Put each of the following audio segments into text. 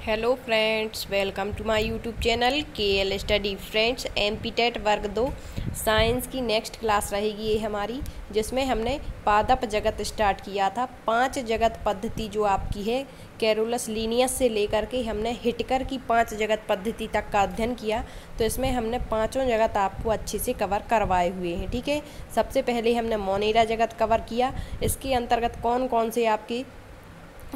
Hello friends, welcome to my YouTube channel KL study. Friends, MPTET वर्ग 2 science की next class रहेगी ये हमारी, जिसमें हमने पादप जगत स्टार्ट किया था। 5 जगत पद्धति जो आपकी है कैरोलस लीनियस से लेकर के हमने हिटकर की 5 जगत पद्धति तक का अध्ययन किया। तो इसमें हमने पाँचों जगत आपको अच्छे से कवर करवाए हुए हैं। ठीक है, सबसे पहले हमने मोनेरा जगत कवर किया। इसके अंतर्गत कौन कौन से आपके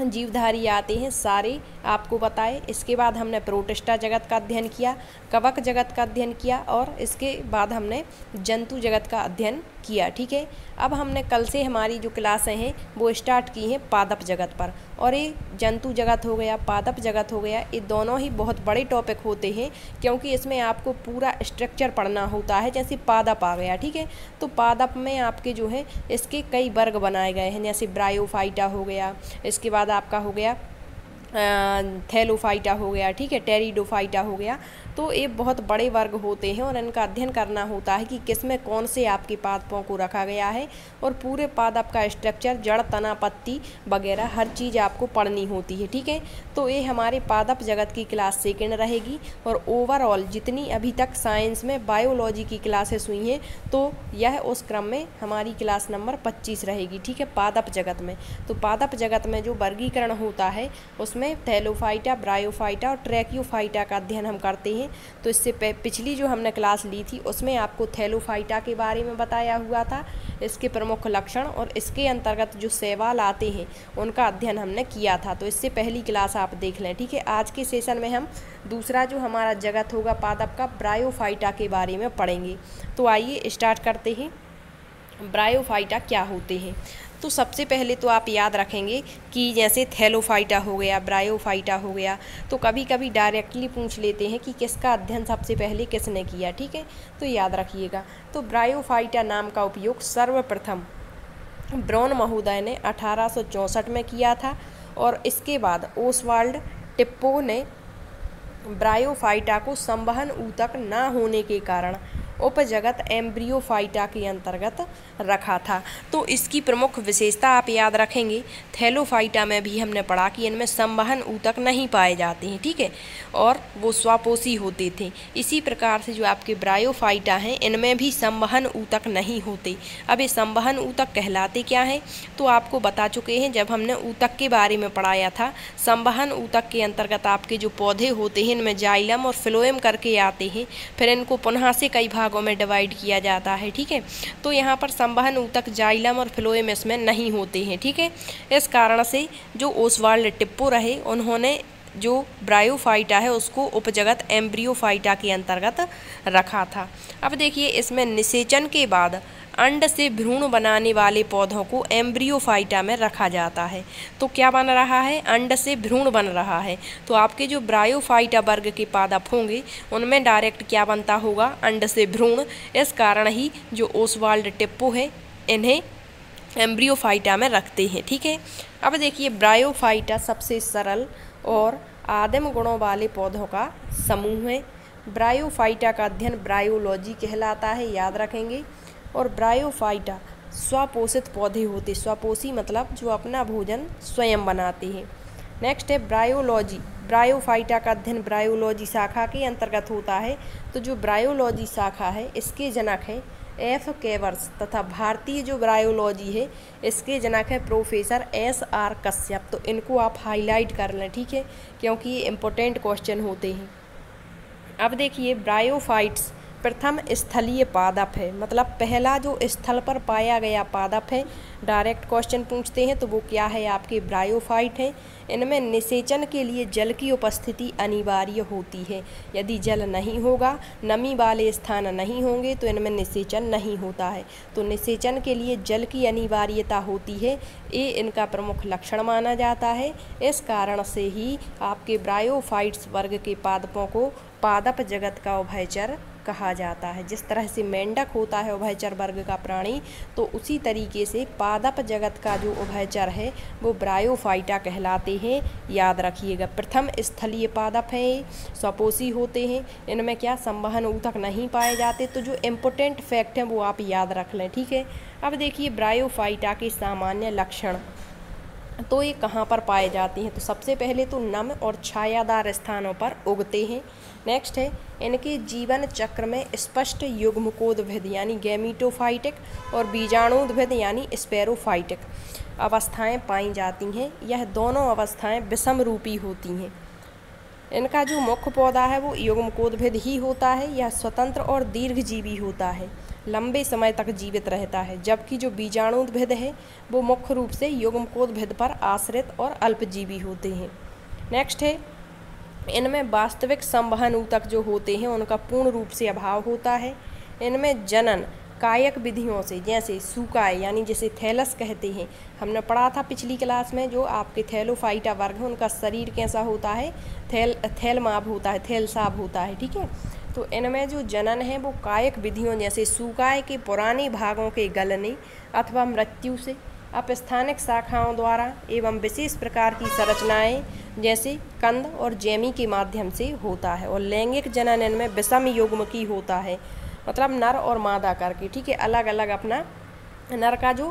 जीवधारी आते हैं सारे आपको बताए। इसके बाद हमने प्रोटिस्टा जगत का अध्ययन किया, कवक जगत का अध्ययन किया और इसके बाद हमने जंतु जगत का अध्ययन किया। ठीक है, अब हमने कल से हमारी जो क्लासें हैं वो स्टार्ट की हैं पादप जगत पर। और ये जंतु जगत हो गया, पादप जगत हो गया, ये दोनों ही बहुत बड़े टॉपिक होते हैं, क्योंकि इसमें आपको पूरा स्ट्रक्चर पढ़ना होता है। जैसे पादप आ गया, ठीक है, तो पादप में आपके जो है इसके कई वर्ग बनाए गए हैं। जैसे ब्रायोफाइटा हो गया, इसके बाद आपका हो गया थैलोफाइटा हो गया, ठीक है, टेरिडोफाइटा हो गया। तो ये बहुत बड़े वर्ग होते हैं और इनका अध्ययन करना होता है कि किसमें कौन से आपके पादपों को रखा गया है। और पूरे पादप का स्ट्रक्चर, जड़, तना, पत्ती वगैरह हर चीज़ आपको पढ़नी होती है। ठीक है, तो ये हमारे पादप जगत की क्लास सेकेंड रहेगी। और ओवरऑल जितनी अभी तक साइंस में बायोलॉजी की क्लासेस हुई हैं, तो यह उस क्रम में हमारी क्लास नंबर 25 रहेगी। ठीक है, पादप जगत में। तो पादप जगत में जो वर्गीकरण होता है उसमें थैलोफाइटा, ब्रायोफाइटा और ट्रैकियोफाइटा का अध्ययन हम करते हैं। तो इससे पिछली जो हमने क्लास ली थी उसमें आपको थैलोफाइटा के बारे में बताया हुआ था, इसके प्रमुख लक्षण और इसके अंतर्गत जो सवाल आते हैं उनका अध्ययन हमने किया था। तो इससे पहली क्लास आप देख लें। ठीक है, आज के सेशन में हम दूसरा जो हमारा जगत होगा पादप का, ब्रायोफाइटा के बारे में पढ़ेंगे। तो आइए स्टार्ट करते हैं। ब्रायोफाइटा क्या होते हैं? तो सबसे पहले तो आप याद रखेंगे कि जैसे थैलोफाइटा हो गया, ब्रायोफाइटा हो गया, तो कभी कभी डायरेक्टली पूछ लेते हैं कि किसका अध्ययन सबसे पहले किसने किया। ठीक है, तो याद रखिएगा। तो ब्रायोफाइटा नाम का उपयोग सर्वप्रथम ब्राउन महोदय ने 1864 में किया था। और इसके बाद ओसवाल्ड टिप्पो ने ब्रायोफाइटा को संवहन ऊतक न होने के कारण उपजगत एम्ब्रियोफाइटा के अंतर्गत रखा था। तो इसकी प्रमुख विशेषता आप याद रखेंगे, थैलोफाइटा में भी हमने पढ़ा कि इनमें संवहन ऊतक नहीं पाए जाते हैं। ठीक है, और वो स्वापोषी होते थे। इसी प्रकार से जो आपके ब्रायोफाइटा हैं इनमें भी संवहन ऊतक नहीं होते। अब ये संवहन ऊतक कहलाते क्या हैं? तो आपको बता चुके हैं जब हमने ऊतक के बारे में पढ़ाया था। संवहन ऊतक के अंतर्गत आपके जो पौधे होते हैं इनमें जाइलम और फ्लोएम करके आते हैं, फिर इनको पुनः से कई भागों में डिवाइड किया जाता है। ठीक है, तो यहाँ पर संवहन ऊतक जाइलम और फ्लोएम इसमें नहीं होते हैं। ठीक है, इस कारण से जो ओसवाल्ड टिप्पो रहे उन्होंने जो ब्रायोफाइटा है उसको उपजगत एम्ब्रियोफाइटा के अंतर्गत रखा था। अब देखिए, इसमें निषेचन के बाद अंड से भ्रूण बनाने वाले पौधों को एम्ब्रियोफाइटा में रखा जाता है। तो क्या बन रहा है? अंड से भ्रूण बन रहा है। तो आपके जो ब्रायोफाइटा वर्ग के पादप होंगे उनमें डायरेक्ट क्या बनता होगा? अंड से भ्रूण। इस कारण ही जो ओसवाल्ड टिप्पो है इन्हें एम्ब्रियोफाइटा में रखते हैं। ठीक है, अब देखिए, ब्रायोफाइटा सबसे सरल और आदिम गुणों वाले पौधों का समूह है। ब्रायोफाइटा का अध्ययन ब्रायोलॉजी कहलाता है, याद रखेंगे। और ब्रायोफाइटा स्वपोषित पौधे होते, स्वपोषी मतलब जो अपना भोजन स्वयं बनाते हैं। नेक्स्ट है ब्रायोलॉजी। ब्रायोफाइटा का अध्ययन ब्रायोलॉजी शाखा के अंतर्गत होता है। तो जो ब्रायोलॉजी शाखा है इसके जनक है F. केवर्स तथा भारतीय जो ब्रायोलॉजी है इसके जनक है प्रोफेसर SR कश्यप। तो इनको आप हाईलाइट कर लें, ठीक है, क्योंकि ये इम्पोर्टेंट क्वेश्चन होते हैं। अब देखिए, ब्रायोफाइट्स प्रथम स्थलीय पादप है, मतलब पहला जो स्थल पर पाया गया पादप है। डायरेक्ट क्वेश्चन पूछते हैं तो वो क्या है? आपके ब्रायोफाइट है। इनमें निषेचन के लिए जल की उपस्थिति अनिवार्य होती है। यदि जल नहीं होगा, नमी वाले स्थान नहीं होंगे तो इनमें निषेचन नहीं होता है। तो निषेचन के लिए जल की अनिवार्यता होती है, ये इनका प्रमुख लक्षण माना जाता है। इस कारण से ही आपके ब्रायोफाइट्स वर्ग के पादपों को पादप जगत का उभयचर कहा जाता है। जिस तरह से मेंढक होता है उभयचर वर्ग का प्राणी, तो उसी तरीके से पादप जगत का जो उभयचर है वो ब्रायोफाइटा कहलाते हैं, याद रखिएगा। प्रथम स्थलीय पादप है, स्वपोषी होते हैं, इनमें क्या संवहन ऊतक नहीं पाए जाते। तो जो इम्पोर्टेंट फैक्ट हैं वो आप याद रख लें, ठीक है। अब देखिए, ब्रायोफाइटा के सामान्य लक्षण तो ये कहाँ पर पाए जाती हैं? तो सबसे पहले तो नम और छायादार स्थानों पर उगते हैं। नेक्स्ट है, इनके जीवन चक्र में स्पष्ट युग्मकोद्भिद यानी गैमीटोफाइटिक और बीजाणुद्भिद यानी स्पेरोफाइटिक अवस्थाएं पाई जाती हैं। यह दोनों अवस्थाएं विषम रूपी होती हैं। इनका जो मुख्य पौधा है वो युग्मकोद्भिद ही होता है। यह स्वतंत्र और दीर्घजीवी होता है, लंबे समय तक जीवित रहता है, जबकि जो बीजाणुद्भिद है वो मुख्य रूप से युग्मकोद्भिद पर आश्रित और अल्पजीवी होते हैं। नेक्स्ट है, इनमें वास्तविक संवहन ऊतक जो होते हैं उनका पूर्ण रूप से अभाव होता है। इनमें जनन कायक विधियों से, जैसे सूकाय यानी जिसे थैलस कहते हैं, हमने पढ़ा था पिछली क्लास में, जो आपके थैलोफाइटा वर्ग है उनका शरीर कैसा होता है, थैलमाभ होता है, थैलसाभ होता है, ठीक है। तो इनमें जो जनन है वो कायक विधियों जैसे सूकाय के पुराने भागों के गलने अथवा मृत्यु से, अपस्थानिक शाखाओं द्वारा एवं विशेष प्रकार की संरचनाएं जैसे कंद और जैमी के माध्यम से होता है। और लैंगिक जनन इनमें विषम युग्मकी होता है, मतलब नर और मादा करके, ठीक है। अलग अलग अपना नर का जो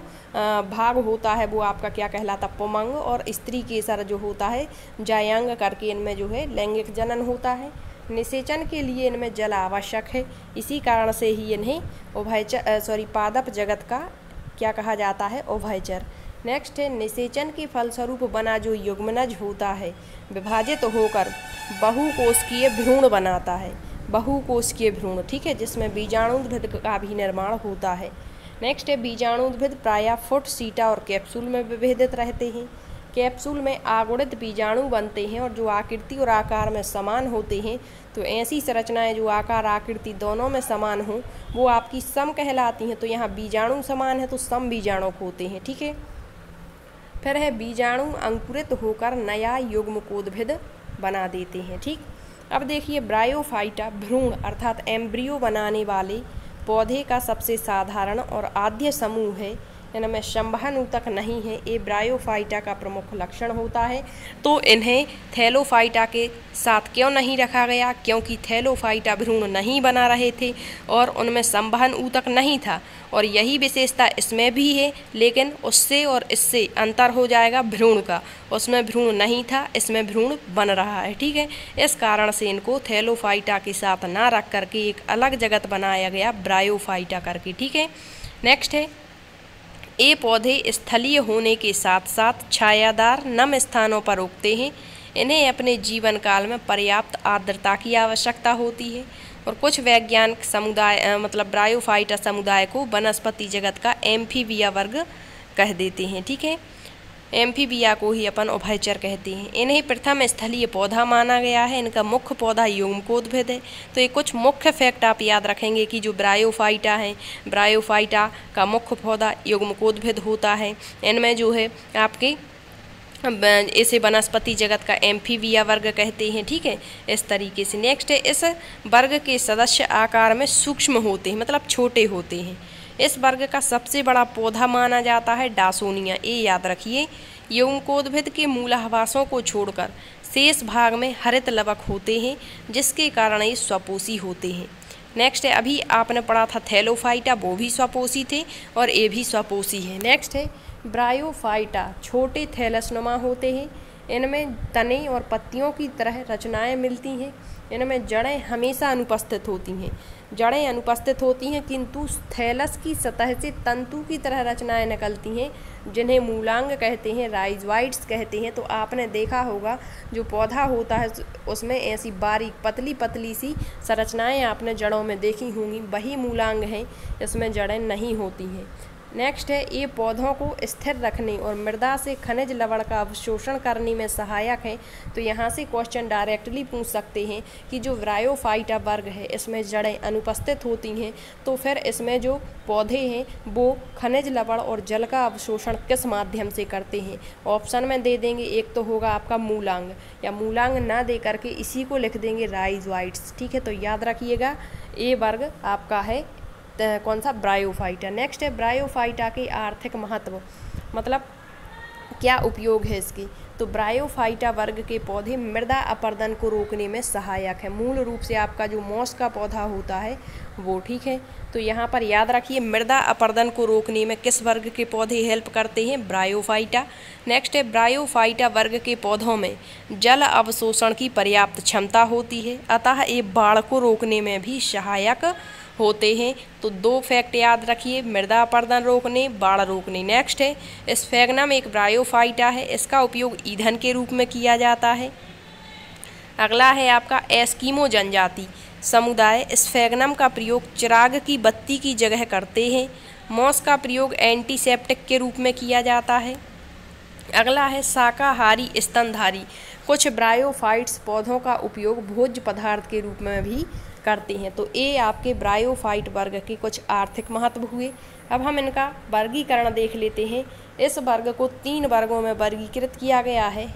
भाग होता है वो आपका क्या कहलाता, पुमंग, और स्त्री केसर जो होता है जायांग करके इनमें जो है लैंगिक जनन होता है। निषेचन के लिए इनमें जल आवश्यक है, इसी कारण से ही इन्हें पादप जगत का क्या कहा जाता है, उभयचर। नेक्स्ट है, निषेचन के फलस्वरूप बना जो युग्मनज होता है विभाजित होकर बहुकोशिकीय भ्रूण बनाता है, बहुकोशिकीय भ्रूण, ठीक है, जिसमें बीजाणुद्भिद का भी निर्माण होता है। नेक्स्ट है, बीजाणुद्भिद प्रायः फुट, सीटा और कैप्सूल में विभेदित रहते हैं। कैप्सूल में आगुणित बीजाणु बनते हैं और जो आकृति और आकार में समान होते हैं। तो ऐसी संरचनाएं जो आकार आकृति दोनों में समान हों वो आपकी सम कहलाती हैं। तो यहाँ बीजाणु समान है तो सम बीजाणु होते हैं, ठीक है। फिर है, बीजाणु अंकुरित होकर नया युग्मकोद्भिद बना देते हैं, ठीक। अब देखिए, ब्रायोफाइटा भ्रूण अर्थात एम्ब्रियो बनाने वाले पौधे का सबसे साधारण और आद्य समूह है। इनमें संवहन ऊतक नहीं है, ये ब्रायोफाइटा का प्रमुख लक्षण होता है। तो इन्हें थैलोफाइटा के साथ क्यों नहीं रखा गया? क्योंकि थैलोफाइटा भ्रूण नहीं बना रहे थे और उनमें संवहन ऊतक नहीं था, और यही विशेषता इसमें भी है। लेकिन उससे और इससे अंतर हो जाएगा भ्रूण का, उसमें भ्रूण नहीं था, इसमें भ्रूण बन रहा है, ठीक है। इस कारण से इनको थैलोफाइटा के साथ ना रख करके एक अलग जगत बनाया गया ब्रायोफाइटा करके, ठीक है। नेक्स्ट है, ये पौधे स्थलीय होने के साथ साथ छायादार नम स्थानों पर उगते हैं। इन्हें अपने जीवन काल में पर्याप्त आर्द्रता की आवश्यकता होती है। और कुछ वैज्ञानिक समुदाय ब्रायोफाइटा समुदाय को वनस्पति जगत का एम्फीबिया वर्ग कह देते हैं, ठीक है। एम्फीबिया को ही अपन उभयचर कहते हैं। इन्हें प्रथम स्थलीय पौधा माना गया है। इनका मुख्य पौधा युग्मकोद्भिद है। तो ये कुछ मुख्य फैक्ट आप याद रखेंगे कि जो ब्रायोफाइटा है, ब्रायोफाइटा का मुख्य पौधा युग्मकोद्भिद होता है। इनमें जो है आपके इसे वनस्पति जगत का एम्फीबिया वर्ग कहते हैं, ठीक है, इस तरीके से। नेक्स्ट है, इस वर्ग के सदस्य आकार में सूक्ष्म होते हैं, मतलब छोटे होते हैं। इस वर्ग का सबसे बड़ा पौधा माना जाता है डासोनिया। ये याद रखिए, युग्मकोद्भिद के मूलावासों को छोड़कर शेष भाग में हरित लवक होते हैं, जिसके कारण ये स्वपोषी होते हैं। नेक्स्ट है, अभी आपने पढ़ा था थैलोफाइटा, वो भी स्वपोषी थे और ये भी स्वपोषी है। नेक्स्ट है, ब्रायोफाइटा छोटे थैलसनुमा होते हैं। इनमें तने और पत्तियों की तरह रचनाएं मिलती हैं। इनमें जड़ें हमेशा अनुपस्थित होती हैं, जड़ें अनुपस्थित होती हैं, किंतु थैलस की सतह से तंतु की तरह रचनाएं निकलती हैं, जिन्हें मूलांग कहते हैं, राइजोइड्स कहते हैं। तो आपने देखा होगा जो पौधा होता है उसमें ऐसी बारीक पतली पतली सी संरचनाएं आपने जड़ों में देखी होंगी, वही मूलांग हैं, इसमें जड़ें नहीं होती हैं। नेक्स्ट है, ये पौधों को स्थिर रखने और मृदा से खनिज लवण का अवशोषण करने में सहायक है। तो यहाँ से क्वेश्चन डायरेक्टली पूछ सकते हैं कि जो ब्रायोफाइटा वर्ग है इसमें जड़ें अनुपस्थित होती हैं, तो फिर इसमें जो पौधे हैं वो खनिज लवण और जल का अवशोषण किस माध्यम से करते हैं? ऑप्शन में दे देंगे, एक तो होगा आपका मूलांग, या मूलांग ना दे करके इसी को लिख देंगे राइजोइड्स, ठीक है। तो याद रखिएगा, ये वर्ग आपका है कौन सा? ब्रायोफाइटा। नेक्स्ट है, ब्रायोफाइटा के आर्थिक महत्व, मतलब क्या उपयोग है इसकी? तो ब्रायोफाइटा वर्ग के पौधे मृदा अपरदन को रोकने में सहायक है। मूल रूप से आपका जो मॉस का पौधा होता है वो, ठीक है। तो यहाँ पर याद रखिए मृदा अपरदन को रोकने में किस वर्ग के पौधे हेल्प करते हैं, ब्रायोफाइटा। नेक्स्ट है ब्रायोफाइटा वर्ग के पौधों में जल अवशोषण की पर्याप्त क्षमता होती है, अतः ये बाढ़ को रोकने में भी सहायक होते हैं। तो 2 फैक्ट याद रखिए, मृदा अपरदन रोकने, बाढ़ रोकने। नेक्स्ट है स्फैग्नम एक ब्रायोफाइटा है, इसका उपयोग ईंधन के रूप में किया जाता है। अगला है आपका एस्किमो जनजाति समुदाय स्फैग्नम का प्रयोग चिराग की बत्ती की जगह करते हैं। मॉस का प्रयोग एंटीसेप्टिक के रूप में किया जाता है। अगला है शाकाहारी स्तनधारी, कुछ ब्रायोफाइट्स पौधों का उपयोग भोज्य पदार्थ के रूप में भी करते हैं। तो ये आपके ब्रायोफाइट वर्ग के कुछ आर्थिक महत्व हुए। अब हम इनका वर्गीकरण देख लेते हैं। इस वर्ग को 3 वर्गों में वर्गीकृत किया गया है।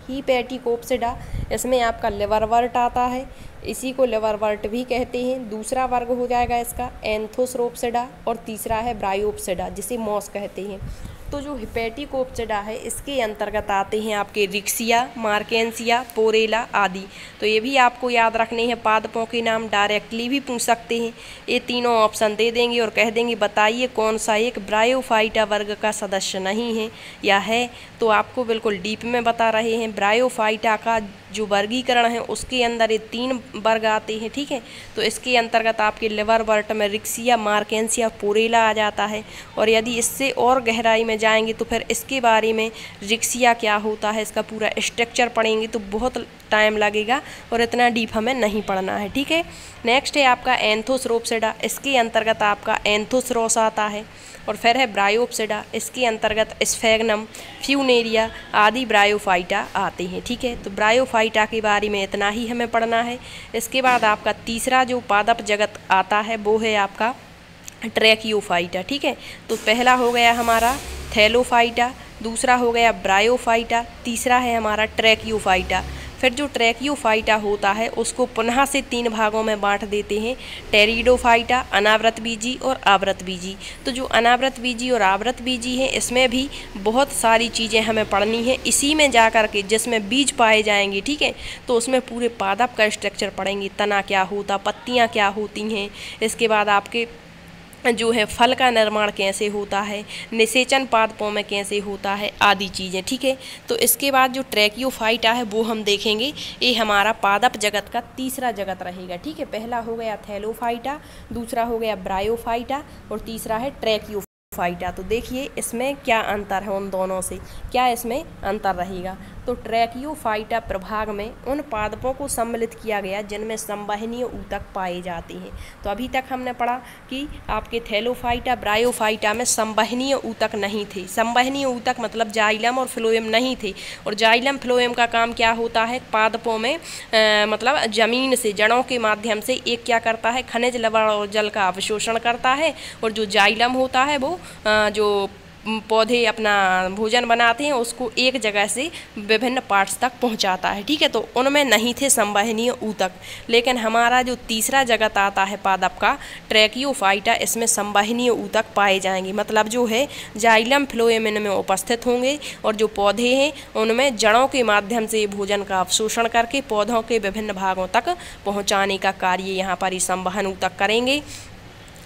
हीपेटिकोप्सिडा, इसमें आपका लिवरवर्ट आता है, इसी को लिवरवर्ट भी कहते हैं। दूसरा वर्ग हो जाएगा इसका एंथोसरोप्सिडा और तीसरा है ब्रायोप्सिडा जिसे मॉस कहते हैं। तो जो हिपेटिकोप्सिडा है इसके अंतर्गत आते हैं आपके रिक्सिया, मार्केंसिया, पोरेला आदि। तो ये भी आपको याद रखने हैं। पादपों के नाम डायरेक्टली भी पूछ सकते हैं। ये तीनों ऑप्शन दे देंगे और कह देंगे बताइए कौन सा एक ब्रायोफाइटा वर्ग का सदस्य नहीं है या है। तो आपको बिल्कुल डीप में बता रहे हैं। ब्रायोफाइटा का जो वर्गीकरण है उसके अंदर ये 3 वर्ग आते हैं, ठीक है। तो इसके अंतर्गत आपके लिवरवर्ट में रिक्सिया, मार्केंसिया, पोरेला आ जाता है। और यदि इससे और गहराई में जाएंगे तो फिर इसके बारे में रिक्सिया क्या होता है, इसका पूरा स्ट्रक्चर पढ़ेंगे तो बहुत टाइम लगेगा और इतना डीप हमें नहीं पढ़ना है, ठीक है। नेक्स्ट है आपका एंथोसरोप्सिडा, इसके अंतर्गत आपका एंथोसरोस आता है। और फिर है ब्रायोप्सिडा, इसके अंतर्गत स्फैग्नम, फ्यूनेरिया आदि ब्रायोफाइटा आते हैं, ठीक है। तो ब्रायोफाइटा के बारे में इतना ही हमें पढ़ना है। इसके बाद आपका तीसरा जो पादप जगत आता है वो है आपका ट्रैकियोफाइटा, ठीक है। तो पहला हो गया हमारा थैलोफाइटा, दूसरा हो गया ब्रायोफाइटा, तीसरा है हमारा ट्रैकियोफाइटा। फिर जो ट्रैकियोफाइटा होता है उसको पुनः से 3 भागों में बांट देते हैं, टेरिडोफाइटा, अनावृत बीजी और आवृत बीजी। तो जो अनावृत बीजी और आवृत बीजी है इसमें भी बहुत सारी चीज़ें हमें पढ़नी है। इसी में जा कर के जिसमें बीज पाए जाएंगे, ठीक है, तो उसमें पूरे पादप का स्ट्रक्चर पढ़ेंगे। तना क्या होता, पत्तियाँ क्या होती हैं, इसके बाद आपके जो है फल का निर्माण कैसे होता है, निषेचन पादपों में कैसे होता है आदि चीज़ें, ठीक है। तो इसके बाद जो ट्रैकियोफाइटा है वो हम देखेंगे। ये हमारा पादप जगत का तीसरा जगत रहेगा, ठीक है। पहला हो गया थैलोफाइटा, दूसरा हो गया ब्रायोफाइटा और तीसरा है ट्रैकियोफाइटा। तो देखिए इसमें क्या अंतर है उन दोनों से, क्या इसमें अंतर रहेगा। तो ट्रैकियोफाइटा प्रभाग में उन पादपों को सम्मिलित किया गया जिनमें संवहनीय ऊतक पाए जाते हैं। तो अभी तक हमने पढ़ा कि आपके थैलोफाइटा, ब्रायोफाइटा में संवहनीय ऊतक नहीं थे। संवहनीय ऊतक मतलब जाइलम और फ्लोएम नहीं थे। और जाइलम फ्लोएम का काम क्या होता है, पादपों में मतलब जमीन से जड़ों के माध्यम से एक क्या करता है, खनिज, लवण और जल का अवशोषण करता है। और जो जाइलम होता है वो जो पौधे अपना भोजन बनाते हैं उसको एक जगह से विभिन्न पार्ट्स तक पहुंचाता है, ठीक है। तो उनमें नहीं थे संवहनीय ऊतक। लेकिन हमारा जो तीसरा जगत आता है पादप का ट्रैकियोफाइटा, इसमें संवहनीय ऊतक पाए जाएंगे। मतलब जो है जाइलम फ्लोएम इनमें उपस्थित होंगे और जो पौधे हैं उनमें जड़ों के माध्यम से भोजन का अवशोषण करके पौधों के विभिन्न भागों तक पहुँचाने का कार्य यहाँ पर ये संवहन ऊतक करेंगे।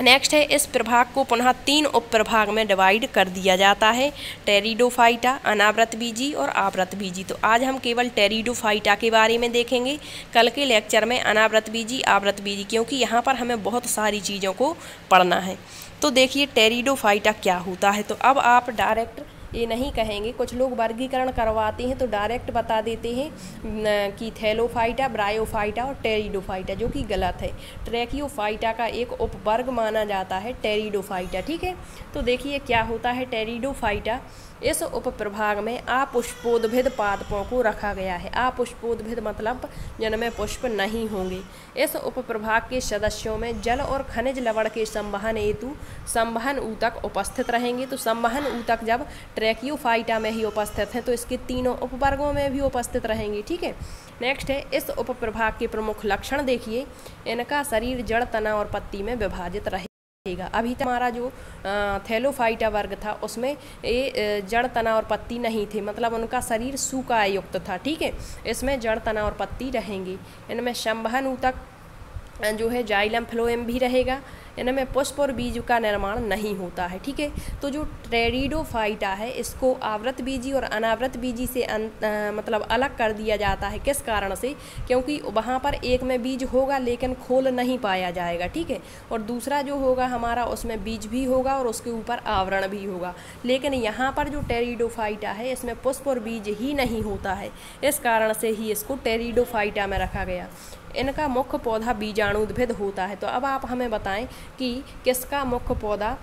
नेक्स्ट है इस प्रभाग को पुनः 3 उप प्रभाग में डिवाइड कर दिया जाता है, टेरिडोफाइटा, अनावृत बीजी और आवृत बीजी। तो आज हम केवल टेरिडोफाइटा के बारे में देखेंगे, कल के लेक्चर में अनावृत बीजी, आवृत बीजी, क्योंकि यहाँ पर हमें बहुत सारी चीज़ों को पढ़ना है। तो देखिए टेरिडोफाइटा क्या होता है। तो अब आप डायरेक्ट ये नहीं कहेंगे, कुछ लोग वर्गीकरण करवाते हैं तो डायरेक्ट बता देते हैं कि थैलोफाइटा, ब्रायोफाइटा और टेरिडोफाइटा, जो कि गलत है। ट्रैकियोफाइटा का एक उपवर्ग माना जाता है टेरिडोफाइटा, ठीक है। तो देखिए क्या होता है टेरिडोफाइटा, इस उपप्रभाग में अपुष्पोद्भिद पादपों को रखा गया है। अपुष्पोद्भिद मतलब जिनमें पुष्प नहीं होंगे। इस उपप्रभाग के सदस्यों में जल और खनिज लवण के संवहन हेतु संवहन ऊतक उपस्थित रहेंगे। तो संवहन ऊतक जब ट्रैकियोफाइटा में ही उपस्थित हैं तो इसके तीनों उपवर्गों में भी उपस्थित रहेंगे, ठीक है। नेक्स्ट है इस उपप्रभाग के प्रमुख लक्षण देखिए, इनका शरीर जड़, तना और पत्ती में विभाजित रहे। अभी तक हमारा जो थैलोफाइटा वर्ग था उसमें ये जड़, तना और पत्ती नहीं थे, मतलब उनका शरीर सूखा युक्त था। ठीक है, इसमें जड़, तना और पत्ती रहेंगी। इनमें संवहन ऊतक जो है जाइलम फ्लोएम भी रहेगा। इनमें पुष्प और बीज का निर्माण नहीं होता है। ठीक है, तो जो टेरिडोफाइटा है इसको आवृत बीजी और अनावृत बीजी से मतलब अलग कर दिया जाता है। किस कारण से? क्योंकि वहाँ पर एक में बीज होगा लेकिन खोल नहीं पाया जाएगा। ठीक है, और दूसरा जो होगा हमारा उसमें बीज भी होगा और उसके ऊपर आवरण भी होगा। लेकिन यहाँ पर जो टेरिडोफाइटा है इसमें पुष्प और बीज ही नहीं होता है, इस कारण से ही इसको टेरिडोफाइटा में रखा गया। इनका मुख्य पौधा बीजाणुद्भिद होता है। तो अब आप हमें बताएं कि किसका मुख्य पौधा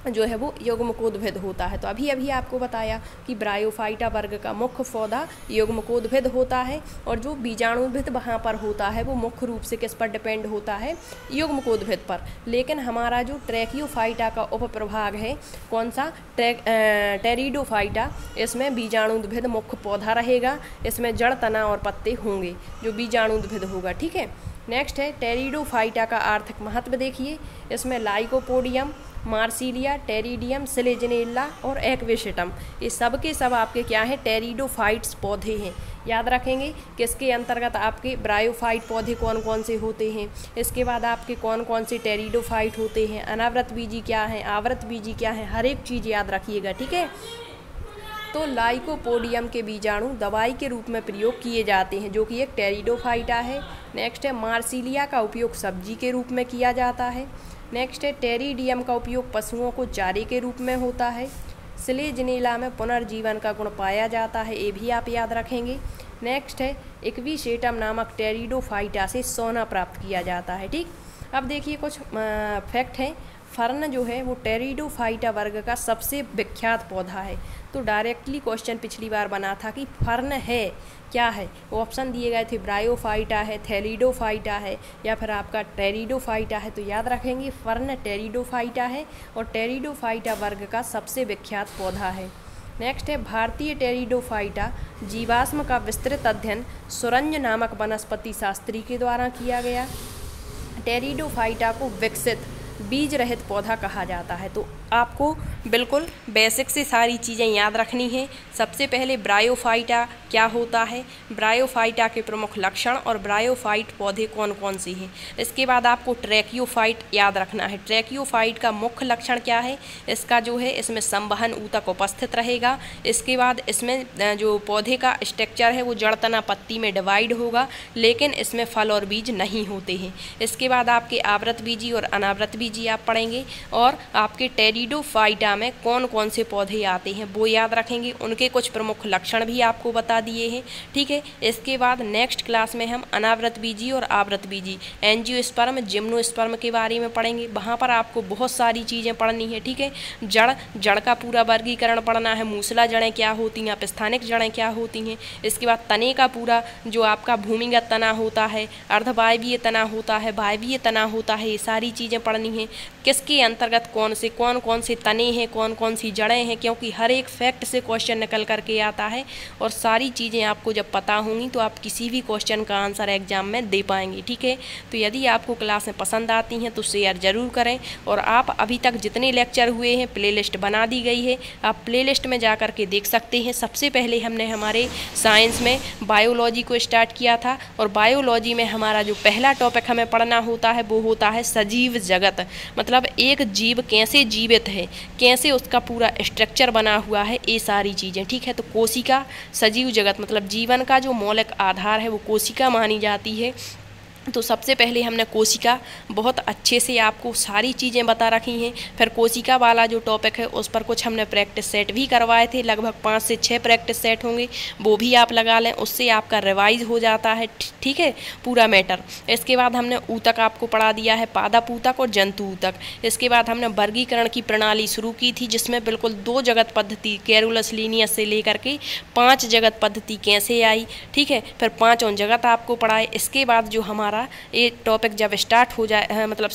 जो है वो युग्मकोद्भिद होता है। तो अभी अभी आपको बताया कि ब्रायोफाइटा वर्ग का मुख्य पौधा युग्मकोद्भिद होता है और जो बीजाणुद्भिद वहाँ पर होता है वो मुख्य रूप से किस पर डिपेंड होता है? युग्मकोद्भिद पर। लेकिन हमारा जो ट्रैकियोफाइटा का उपप्रभाग है कौन सा? टेरिडोफाइटा, इसमें बीजाणुद्भिद मुख्य पौधा रहेगा। इसमें जड़, तना और पत्ते होंगे जो बीजाणुद्भिद होगा। ठीक है, नेक्स्ट है टेरिडोफाइटा का आर्थिक महत्व देखिए। इसमें लाइकोपोडियम, मार्सिलिया, टेरिडियम, सिलेजनेला और एक्वेशिटम, ये सब के सब आपके क्या हैं? टेरिडोफाइट्स पौधे हैं। याद रखेंगे किसके अंतर्गत आपके ब्रायोफाइट पौधे कौन कौन से होते हैं। इसके बाद आपके कौन कौन से टेरिडोफाइट होते हैं, अनावृत बीजी क्या हैं, आवृत बीजी क्या हैं, हर एक चीज़ याद रखिएगा। ठीक है, तो लाइकोपोडियम के बीजाणु दवाई के रूप में प्रयोग किए जाते हैं जो कि एक टेरिडोफाइटा है। नेक्स्ट है मार्सिलिया का उपयोग सब्जी के रूप में किया जाता है। नेक्स्ट है टेरिडियम का उपयोग पशुओं को चारे के रूप में होता है। सिलेजनेला में पुनर्जीवन का गुण पाया जाता है, ये भी आप याद रखेंगे। नेक्स्ट है एक्विसेटम नामक टेरिडोफाइटा से सोना प्राप्त किया जाता है। ठीक, अब देखिए कुछ फैक्ट हैं। फर्न जो है वो टेरिडोफाइटा वर्ग का सबसे विख्यात पौधा है। तो डायरेक्टली क्वेश्चन पिछली बार बना था कि फर्न है क्या है, वो ऑप्शन दिए गए थे ब्रायोफाइटा है, थैलिडोफाइटा है या फिर आपका टेरिडोफाइटा है। तो याद रखेंगे फर्न टेरिडोफाइटा है और टेरिडोफाइटा वर्ग का सबसे विख्यात पौधा है। नेक्स्ट है भारतीय टेरिडोफाइटा जीवाश्म का विस्तृत अध्ययन सुरंज नामक वनस्पति शास्त्री के द्वारा किया गया। टेरिडोफाइटा को विकसित बीज रहित पौधा कहा जाता है। तो आपको बिल्कुल बेसिक से सारी चीज़ें याद रखनी है। सबसे पहले ब्रायोफाइटा क्या होता है, ब्रायोफाइटा के प्रमुख लक्षण और ब्रायोफाइट पौधे कौन कौन से हैं। इसके बाद आपको ट्रैकियोफाइट याद रखना है। ट्रैकियोफाइट का मुख्य लक्षण क्या है, इसका जो है इसमें संवहन ऊतक उपस्थित रहेगा। इसके बाद इसमें जो पौधे का स्ट्रक्चर है वो जड़, तना, पत्ती में डिवाइड होगा, लेकिन इसमें फल और बीज नहीं होते हैं। इसके बाद आपके आवृत बीजी और अनावृत बीजी आप पढ़ेंगे और आपके टेरिडोफाइटा में कौन कौन से पौधे आते हैं वो याद रखेंगे। उनके कुछ प्रमुख लक्षण भी आपको बता दिए हैं। ठीक है, इसके बाद नेक्स्ट क्लास में हम अनावृत बीजी और आवृत बीजी, एंजियोस्पर्म, जिम्नोस्पर्म के बारे में पढ़ेंगे। वहाँ पर आपको बहुत सारी चीज़ें पढ़नी है। ठीक है, जड़ का पूरा वर्गीकरण पढ़ना है, मूसला जड़ें क्या होती हैं, अपस्थानिक जड़ें क्या होती हैं। इसके बाद तने का पूरा जो आपका भूमिगत तना होता है, अर्धवायवीय तना होता है, वायवीय तना होता है, ये सारी चीज़ें पढ़नी है। किसके अंतर्गत कौन कौन से तने हैं, कौन कौन सी जड़ें हैं, क्योंकि हर एक फैक्ट से क्वेश्चन निकल करके आता है और सारी चीज़ें आपको जब पता होंगी तो आप किसी भी क्वेश्चन का आंसर एग्जाम में दे पाएंगे। ठीक है, तो यदि आपको क्लासें पसंद आती हैं तो शेयर ज़रूर करें और आप अभी तक जितने लेक्चर हुए हैं प्लेलिस्ट बना दी गई है, आप प्लेलिस्ट में जा कर के देख सकते हैं। सबसे पहले हमने हमारे साइंस में बायोलॉजी को स्टार्ट किया था और बायोलॉजी में हमारा जो पहला टॉपिक हमें पढ़ना होता है वो होता है सजीव जगत, मतलब एक जीव कैसे जीवित है, कैसे उसका पूरा स्ट्रक्चर बना हुआ है, ये सारी चीज़ें। ठीक है, तो कोशिका सजीव जगत मतलब जीवन का जो मौलिक आधार है वो कोशिका मानी जाती है। तो सबसे पहले हमने कोशिका बहुत अच्छे से आपको सारी चीज़ें बता रखी हैं। फिर कोशिका वाला जो टॉपिक है उस पर कुछ हमने प्रैक्टिस सेट भी करवाए थे, लगभग 5 से 6 प्रैक्टिस सेट होंगे, वो भी आप लगा लें, उससे आपका रिवाइज हो जाता है। ठीक है, पूरा मैटर। इसके बाद हमने ऊतक आपको पढ़ा दिया है, पादप ऊतक और जंतु ऊतक। इसके बाद हमने वर्गीकरण की प्रणाली शुरू की थी जिसमें बिल्कुल 2 जगत पद्धति कैरुलस लीनियस से लेकर के 5 जगत पद्धति कैसे आई। ठीक है, फिर 5 जगत आपको पढ़ाए। इसके बाद जो हमारा ये टॉपिक जब स्टार्ट हो जाए मतलब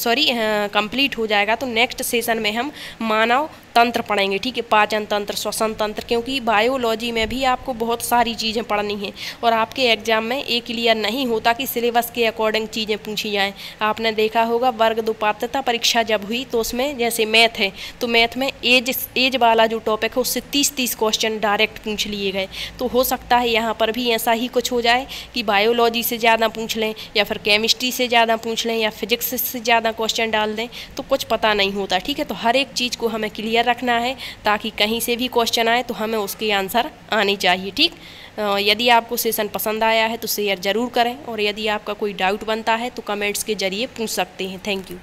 कंप्लीट हो जाएगा तो नेक्स्ट सेशन में हम मानव तंत्र पढ़ेंगे, ठीक है, पाचन तंत्र, श्वसन तंत्र, क्योंकि बायोलॉजी में भी आपको बहुत सारी चीज़ें पढ़नी हैं और आपके एग्जाम में एक क्लियर नहीं होता कि सिलेबस के अकॉर्डिंग चीज़ें पूछी जाएँ। आपने देखा होगा वर्ग 2 पात्रता परीक्षा जब हुई तो उसमें जैसे मैथ है तो मैथ में एज वाला जो टॉपिक है उससे 30 क्वेश्चन डायरेक्ट पूछ लिए गए। तो हो सकता है यहाँ पर भी ऐसा ही कुछ हो जाए कि बायोलॉजी से ज़्यादा पूछ लें या फिर केमिस्ट्री से ज़्यादा पूछ लें या फिजिक्स से ज़्यादा क्वेश्चन डाल दें, तो कुछ पता नहीं होता, ठीक है। तो हर एक चीज़ को हमें क्लियर रखना है ताकि कहीं से भी क्वेश्चन आए तो हमें उसके आंसर आने चाहिए, ठीक। यदि आपको सेशन पसंद आया है तो शेयर ज़रूर करें और यदि आपका कोई डाउट बनता है तो कमेंट्स के ज़रिए पूछ सकते हैं। Thank you.